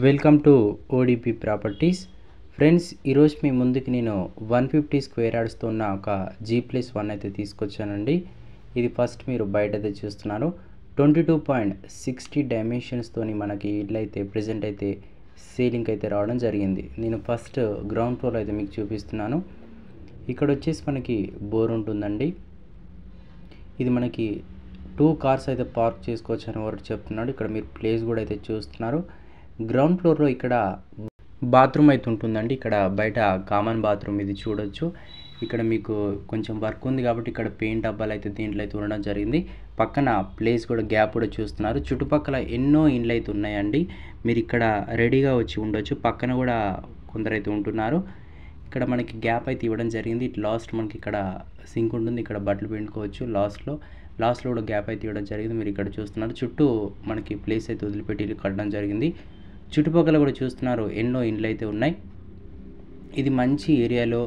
Welcome to ODP properties. Friends, ఈరోజు మీ ముందుకి నేను 150 స్క్వేర్ యార్డ్స్తో ఉన్న ఒక G+1 అయితే తీసుకొచ్చానండి. ఇది ఫస్ట్ మీరు బయట అయితే చూస్తున్నారు. 22.60 డైమెన్షన్స్తోని మనకి ఇల్లు అయితే ప్రజెంట్ అయితే సేలింగ్ అయితే రావడం జరిగింది. నేను ఫస్ట్ గ్రౌండ్ ఫ్లోర్ అయితే మీకు చూపిస్తున్నాను. ఇక్కడ వచ్చేసి మనకి బోర్ ఉంటుందండి. ఇది మనకి 2 కార్స్ అయితే పార్క్ చేసుకోవచ్చు అని ఒకటి చెప్తున్నాడు. ఇక్కడ మీరు ప్లేస్ కూడా అయితే చూస్తున్నారు. గ్రౌండ్ ఫ్లోర్లో ఇక్కడ బాత్రూమ్ అయితే ఉంటుందండి. ఇక్కడ బయట కామన్ బాత్రూమ్ ఇది చూడొచ్చు. ఇక్కడ మీకు కొంచెం వర్క్ ఉంది కాబట్టి ఇక్కడ పెయింట్ డబ్బాలు అయితే దీంట్లో అయితే ఉండడం జరిగింది. పక్కన ప్లేస్ కూడా గ్యాప్ కూడా చూస్తున్నారు. చుట్టుపక్కల ఎన్నో ఇండ్లు అయితే ఉన్నాయండి. మీరు ఇక్కడ రెడీగా వచ్చి ఉండొచ్చు. పక్కన కూడా కొందరైతే ఉంటున్నారు. ఇక్కడ మనకి గ్యాప్ అయితే ఇవ్వడం జరిగింది. ఇటు లాస్ట్ మనకి ఇక్కడ సింక్ ఉంటుంది. ఇక్కడ బట్టలు పిండుకోవచ్చు. లాస్ట్లో కూడా గ్యాప్ అయితే ఇవ్వడం జరిగింది. మీరు ఇక్కడ చూస్తున్నారు. చుట్టూ మనకి ప్లేస్ అయితే వదిలిపెట్టి ఇల్లు కట్టడం జరిగింది. చుట్టుపక్కల కూడా చూస్తున్నారు ఎన్నో ఇండ్లు అయితే ఉన్నాయి. ఇది మంచి ఏరియాలో,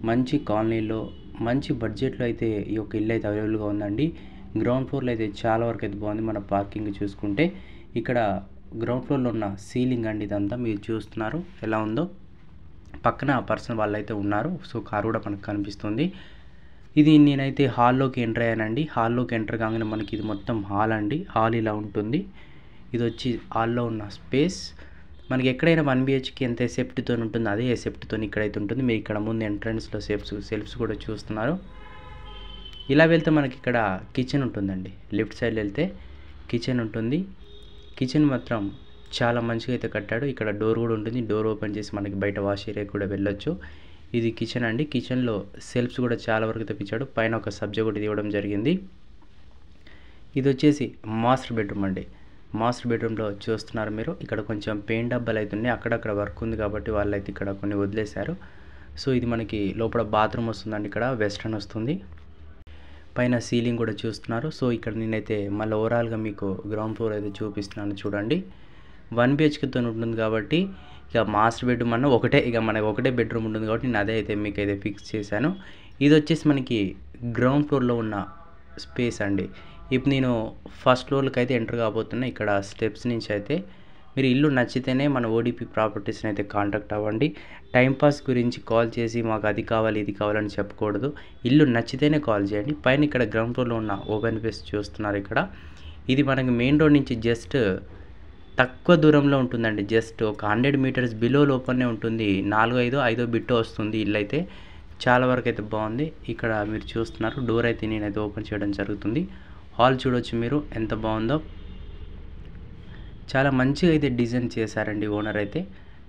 మంచి కాలనీలో, మంచి బడ్జెట్లో అయితే ఈ యొక్క ఇల్లు అయితే అవైలబుల్గా ఉందండి. గ్రౌండ్ ఫ్లోర్లో అయితే చాలా వరకు అయితే బాగుంది. మన పార్కింగ్ చూసుకుంటే ఇక్కడ గ్రౌండ్ ఫ్లోర్లో ఉన్న సీలింగ్ అండి. ఇదంతా మీరు చూస్తున్నారు ఎలా ఉందో. పక్కన పర్సన్ వాళ్ళు అయితే ఉన్నారు. సో కారు కూడా మనకు కనిపిస్తుంది. ఇది నేనైతే హాల్లోకి ఎంటర్ అయ్యానండి. హాల్లోకి ఎంటర్ కాగానే మనకి ఇది మొత్తం హాల్ అండి. హాల్ ఇలా ఉంటుంది. ఇది వచ్చి హాల్లో ఉన్న స్పేస్. మనకి ఎక్కడైనా 1 BHK ఎంత సెఫ్టీతో ఉంటుందో అదే సెఫ్టీతో ఇక్కడైతే ఉంటుంది. మీరు ఇక్కడ ముందు ఎంట్రన్స్లో సెల్ఫ్స్ కూడా చూస్తున్నారు. ఇలా వెళ్తే మనకి ఇక్కడ కిచెన్ ఉంటుందండి. లెఫ్ట్ సైడ్ వెళ్తే కిచెన్ ఉంటుంది. కిచెన్ మాత్రం చాలా మంచిగా అయితే కట్టాడు. ఇక్కడ డోర్ కూడా ఉంటుంది. డోర్ ఓపెన్ చేసి మనకి బయట వాష్ ఏరియా కూడా వెళ్ళొచ్చు. ఇది కిచెన్ అండి. కిచెన్లో సెల్ఫ్స్ కూడా చాలా వరకు తెప్పించాడు. పైన ఒక సబ్జా కూడా ఇవ్వడం జరిగింది. ఇది వచ్చేసి మాస్టర్ బెడ్రూమ్ అండి. మాస్టర్ బెడ్రూమ్లో చూస్తున్నారు మీరు. ఇక్కడ కొంచెం పెయింట్ డబ్బాలు అయితే ఉన్నాయి. అక్కడక్కడ వర్క్ ఉంది కాబట్టి వాళ్ళు అయితే ఇక్కడ కొన్ని వదిలేశారు. సో ఇది మనకి లోపల బాత్రూమ్ వస్తుందండి. ఇక్కడ వెస్ట్రన్ వస్తుంది. పైన సీలింగ్ కూడా చూస్తున్నారు. సో ఇక్కడ నేనైతే మళ్ళీ ఓవరాల్గా మీకు గ్రౌండ్ ఫ్లోర్ అయితే చూపిస్తున్నాను చూడండి. 1 BHKతో ఉంటుంది కాబట్టి ఇక మాస్టర్ బెడ్రూమ్ అన్న ఒకటే, ఇక మనకి ఒకటే బెడ్రూమ్ ఉంటుంది కాబట్టి నేను అదే అయితే మీకు అయితే ఫిక్స్ చేశాను. ఇది వచ్చేసి మనకి గ్రౌండ్ ఫ్లోర్లో ఉన్న స్పేస్ అండి. ఇప్పుడు నేను ఫస్ట్ ఫ్లోర్కి అయితే ఎంటర్ కాబోతున్నా. ఇక్కడ స్టెప్స్ నుంచి అయితే మీరు ఇల్లు నచ్చితేనే మన ఓడిపి ప్రాపర్టీస్ని అయితే కాంటాక్ట్ అవ్వండి. టైంపాస్ గురించి కాల్ చేసి మాకు అది కావాలి ఇది కావాలని చెప్పకూడదు. ఇల్లు నచ్చితేనే కాల్ చేయండి. పైన ఇక్కడ గ్రౌండ్ ఫ్లోర్లో ఉన్న ఓపెన్ స్పేస్ చూస్తున్నారు. ఇక్కడ ఇది మనకి మెయిన్ రోడ్ నుంచి జస్ట్ తక్కువ దూరంలో ఉంటుందండి. జస్ట్ ఒక 100 మీటర్స్ బిలో లోపలనే ఉంటుంది. 4-5 బిట్టో వస్తుంది ఇల్లు అయితే. చాలా వరకు అయితే బాగుంది. ఇక్కడ మీరు చూస్తున్నారు. డోర్ అయితే నేనైతే ఓపెన్ చేయడం జరుగుతుంది. హాల్ చూడొచ్చు మీరు ఎంత బాగుందో. చాలా మంచిగా అయితే డిజైన్ చేశారండి ఓనర్ అయితే.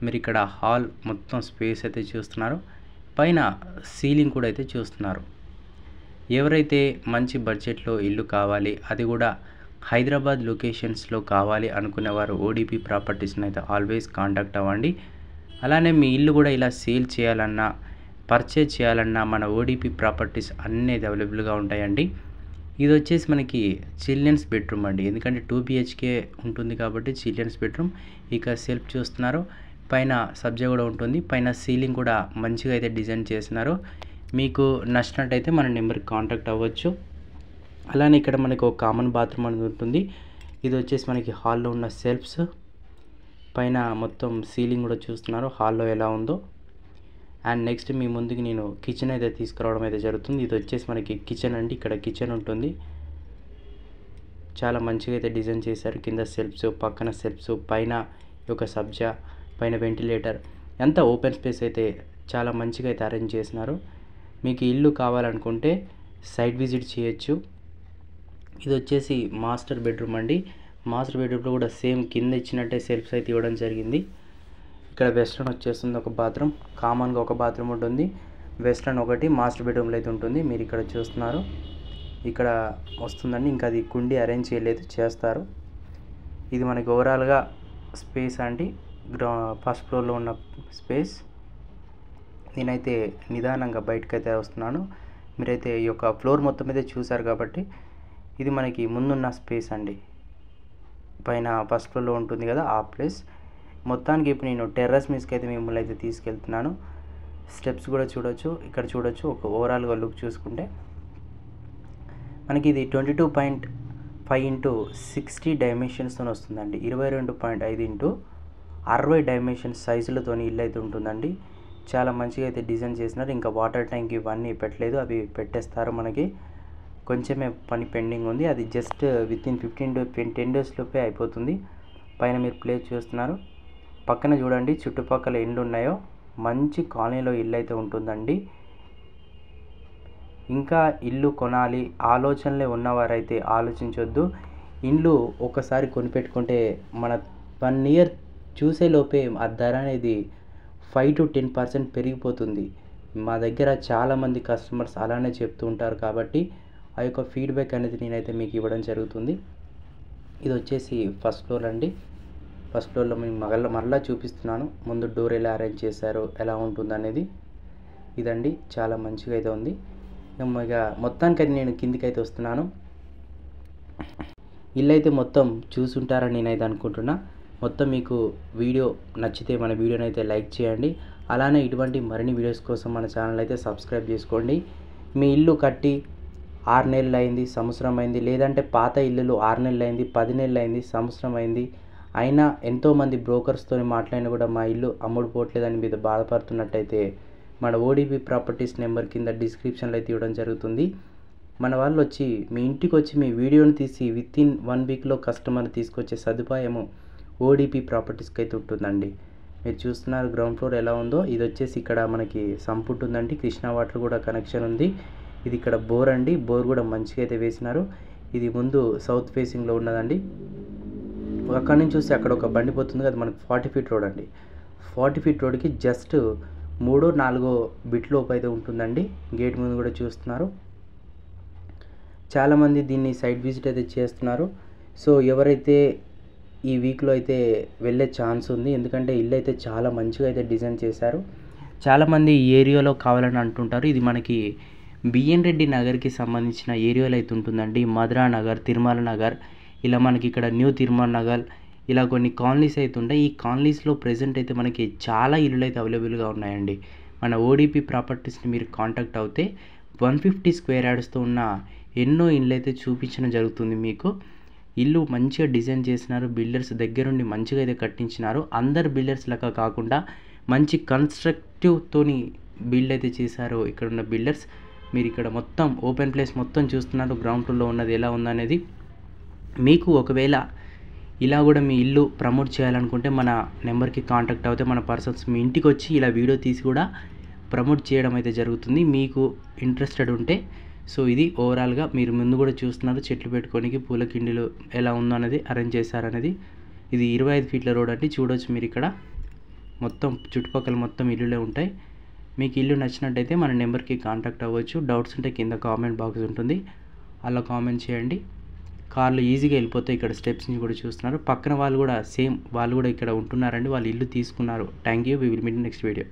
మీరు ఇక్కడ హాల్ మొత్తం స్పేస్ అయితే చూస్తున్నారు. పైన సీలింగ్ కూడా అయితే చూస్తున్నారు. ఎవరైతే మంచి బడ్జెట్లో ఇల్లు కావాలి, అది కూడా హైదరాబాద్ లొకేషన్స్లో కావాలి అనుకునేవారు ఓడిపి ప్రాపర్టీస్ని అయితే ఆల్వేస్ కాంటాక్ట్ అవ్వండి. అలానే మీ ఇల్లు కూడా ఇలా సేల్ చేయాలన్నా, పర్చేజ్ చేయాలన్నా మన ఓడిపి ప్రాపర్టీస్ అన్నీ అవైలబుల్గా ఉంటాయండి. ఇది వచ్చేసి మనకి చిల్డ్రన్స్ బెడ్రూమ్ అండి. ఎందుకంటే 2 BHK ఉంటుంది కాబట్టి చిల్డ్రన్స్ బెడ్రూమ్. ఇక సెల్ఫ్ చూస్తున్నారు. పైన సబ్జా కూడా ఉంటుంది. పైన సీలింగ్ కూడా మంచిగా అయితే డిజైన్ చేస్తున్నారు. మీకు నచ్చినట్టయితే మన నెంబర్కి కాంటాక్ట్ అవ్వచ్చు. అలానే ఇక్కడ మనకి ఒక కామన్ బాత్రూమ్ అనేది ఉంటుంది. ఇది వచ్చేసి మనకి హాల్లో ఉన్న సెల్ఫ్స్. పైన మొత్తం సీలింగ్ కూడా చూస్తున్నారు హాల్లో ఎలా ఉందో. అండ్ నెక్స్ట్ మీ ముందుకి నేను కిచెన్ అయితే తీసుకురావడం అయితే జరుగుతుంది. ఇది వచ్చేసి మనకి కిచెన్ అండి. ఇక్కడ కిచెన్ ఉంటుంది. చాలా మంచిగా అయితే డిజైన్ చేశారు. కింద సెల్ఫ్స్, పక్కన సెల్ఫ్స్, పైన ఒక సబ్జా, పైన వెంటిలేటర్, ఎంత ఓపెన్ స్పేస్ అయితే చాలా మంచిగా అయితే అరేంజ్ చేసినారు. మీకు ఇల్లు కావాలనుకుంటే సైట్ విజిట్ చేయొచ్చు. ఇది వచ్చేసి మాస్టర్ బెడ్రూమ్ అండి. మాస్టర్ బెడ్రూమ్లో కూడా సేమ్ కింద ఇచ్చినట్టే సెల్ఫ్స్ అయితే ఇవ్వడం జరిగింది. ఇక్కడ వెస్ట్రన్ వచ్చేస్తుంది ఒక బాత్రూమ్. కామన్గా ఒక బాత్రూమ్ ఉంటుంది. వెస్ట్రన్ ఒకటి మాస్టర్ బెడ్రూమ్లో అయితే ఉంటుంది. మీరు ఇక్కడ చూస్తున్నారు. ఇక్కడ వస్తుందండి. ఇంకా అది కుండి అరేంజ్ చేయలేదు, చేస్తారు. ఇది మనకి ఓవరాల్గా స్పేస్ అండి. ఫస్ట్ ఫ్లోర్లో ఉన్న స్పేస్. నేనైతే నిదానంగా బయటకైతే వస్తున్నాను. మీరైతే ఈ యొక్క ఫ్లోర్ మొత్తం అయితే చూసారు కాబట్టి ఇది మనకి ముందున్న స్పేస్ అండి. పైన ఫస్ట్ ఫ్లోర్లో ఉంటుంది కదా ఆ ప్లేస్. మొత్తానికి ఇప్పుడు నేను టెర్రస్ మీదకి అయితే మిమ్మల్ని అయితే తీసుకెళ్తున్నాను. స్టెప్స్ కూడా చూడొచ్చు. ఇక్కడ చూడొచ్చు. ఒక ఓవరాల్గా లుక్ చూసుకుంటే మనకి ఇది 22.5 × 60 డైమెన్షన్స్తో వస్తుందండి. 22.5 × 60 డైమెన్షన్ సైజులతోని ఇల్లు అయితే ఉంటుందండి. చాలా మంచిగా అయితే డిజైన్ చేసినారు. ఇంకా వాటర్ ట్యాంక్ ఇవన్నీ పెట్టలేదు, అవి పెట్టేస్తారు. మనకి కొంచెమే పని పెండింగ్ ఉంది, అది జస్ట్ వితిన్ 15 to 10 days లోపే అయిపోతుంది. పైన మీరు ప్లేస్ చూస్తున్నారు, పక్కన చూడండి చుట్టుపక్కల ఇండ్లు ఉన్నాయో, మంచి కాలనీలో ఇల్లు అయితే ఉంటుందండి. ఇంకా ఇల్లు కొనాలి ఆలోచనలే ఉన్నవారైతే ఆలోచించొద్దు. ఇల్లు ఒకసారి కొనిపెట్టుకుంటే మన 1 year చూసేలోపే ఆ ధర అనేది 5 to 10% పెరిగిపోతుంది. మా దగ్గర చాలామంది కస్టమర్స్ అలానే చెప్తూ ఉంటారు, కాబట్టి ఆ యొక్క ఫీడ్బ్యాక్ అనేది నేనైతే మీకు ఇవ్వడం జరుగుతుంది. ఇది వచ్చేసి ఫస్ట్ ఫ్లోర్ అండి. ఫస్ట్ ఫ్లోర్లో మీకు మరలా చూపిస్తున్నాను, ముందు డోర్ ఎలా అరేంజ్ చేశారో, ఎలా ఉంటుంది అనేది. ఇదండి, చాలా మంచిగా అయితే ఉంది. ఇక మొత్తానికైతే నేను కిందికి అయితే వస్తున్నాను. ఇల్లు అయితే మొత్తం చూసుంటారని నేనైతే అనుకుంటున్నా. మొత్తం మీకు వీడియో నచ్చితే మన వీడియోని అయితే లైక్ చేయండి. అలానే ఇటువంటి మరిన్ని వీడియోస్ కోసం మన ఛానల్ అయితే సబ్స్క్రైబ్ చేసుకోండి. మీ ఇల్లు కట్టి 6 నెలలు అయింది, సంవత్సరం అయింది, లేదంటే పాత ఇల్లులు 6 నెలలు అయింది, 10 నెలలు అయింది, సంవత్సరం అయింది, అయినా ఎంతోమంది బ్రోకర్స్తో మాట్లాడినా కూడా మా ఇల్లు అమ్ముడుపోవట్లేదని మీద బాధపడుతున్నట్టయితే మన ఓడిపి ప్రాపర్టీస్ నెంబర్ కింద డిస్క్రిప్షన్లో అయితే ఇవ్వడం జరుగుతుంది. మన వాళ్ళు వచ్చి మీ ఇంటికి వచ్చి మీ వీడియోని తీసి వితిన్ 1 weekలో కస్టమర్ తీసుకొచ్చే సదుపాయము ఓడిపి ప్రాపర్టీస్కి అయితే ఉంటుందండి. మీరు చూస్తున్నారు గ్రౌండ్ ఫ్లోర్ ఎలా ఉందో. ఇది వచ్చేసి ఇక్కడ మనకి సంప్ ఉంటుందండి, కృష్ణా వాటర్ కూడా కనెక్షన్ ఉంది. ఇది ఇక్కడ బోర్ అండి, బోర్ కూడా మంచిగా అయితే వేసినారు. ఇది ముందు సౌత్ ఫేసింగ్లో ఉన్నదండి. అక్కడి నుంచి చూస్తే అక్కడ ఒక బండి పోతుంది, అది మనకు 40 feet రోడ్ అండి. 40 feet రోడ్కి జస్ట్ 3-4 బిట్ లోపు అయితే ఉంటుందండి. గేట్ ముందు కూడా చూస్తున్నారు, చాలామంది దీన్ని సైట్ విజిట్ అయితే చేస్తున్నారు. సో ఎవరైతే ఈ వీక్లో అయితే వెళ్ళే ఛాన్స్ ఉంది, ఎందుకంటే ఇల్లు అయితే చాలా మంచిగా అయితే డిజైన్ చేశారు. చాలామంది ఈ ఏరియాలో కావాలని అంటుంటారు. ఇది మనకి బిఎన్ రెడ్డి నగర్కి సంబంధించిన ఏరియాలో అయితే ఉంటుందండి. మధురా నగర్, తిరుమల నగర్, ఇలా మనకి ఇక్కడ న్యూ తిరుమల నగర్, ఇలా కొన్ని కాలనీస్ అయితే ఉంటాయి. ఈ కాలనీస్లో ప్రెజెంట్ అయితే మనకి చాలా ఇల్లులు అయితే అవైలబుల్గా ఉన్నాయండి. మన ఓడిపి ప్రాపర్టీస్ని మీరు కాంటాక్ట్ అవుతే 150 square yardsతో ఉన్న ఎన్నో ఇళ్ళు అయితే చూపించడం జరుగుతుంది. మీకు ఇల్లు మంచిగా డిజైన్ చేసినారు, బిల్డర్స్ దగ్గరుండి మంచిగా అయితే కట్టించినారు. అందరు బిల్డర్స్ లాగా కాకుండా మంచి కన్స్ట్రక్టివ్తోని బిల్డ్ అయితే చేశారు ఇక్కడ ఉన్న బిల్డర్స్. మీరు ఇక్కడ మొత్తం ఓపెన్ ప్లేస్ మొత్తం చూస్తున్నారు, గ్రౌండ్ ఫ్లోర్లో ఉన్నది ఎలా ఉందనేది. మీకు ఒకవేళ ఇలా కూడా మీ ఇల్లు ప్రమోట్ చేయాలనుకుంటే మన నెంబర్కి కాంటాక్ట్ అవుతే మన పర్సన్స్ మీ ఇంటికి వచ్చి ఇలా వీడియో తీసి కూడా ప్రమోట్ చేయడం అయితే జరుగుతుంది, మీకు ఇంట్రెస్టెడ్ ఉంటే. సో ఇది ఓవరాల్గా మీరు ముందు కూడా చూస్తున్నారు, చెట్లు పెట్టుకోనికి పూల కిండిలు ఎలా ఉందో అనేది అరేంజ్ చేశారనేది. ఇది 25 feet రోడ్ అండి, చూడవచ్చు మీరు ఇక్కడ మొత్తం చుట్టుపక్కల మొత్తం ఇల్లులే ఉంటాయి. మీకు ఇల్లు నచ్చినట్టయితే మన నెంబర్కి కాంటాక్ట్ అవ్వచ్చు. డౌట్స్ ఉంటే కింద కామెంట్ బాక్స్ ఉంటుంది, అలా కామెంట్ చేయండి. కార్లు ఈజీగా వెళ్ళిపోతాయి. ఇక్కడ స్టెప్స్ నుంచి కూడా చూస్తున్నారు, పక్కన వాళ్ళు కూడా సేమ్ వాళ్ళు కూడా ఇక్కడ ఉంటున్నారండి, వాళ్ళు ఇల్లు తీసుకున్నారు. Thank you. We will meet next video.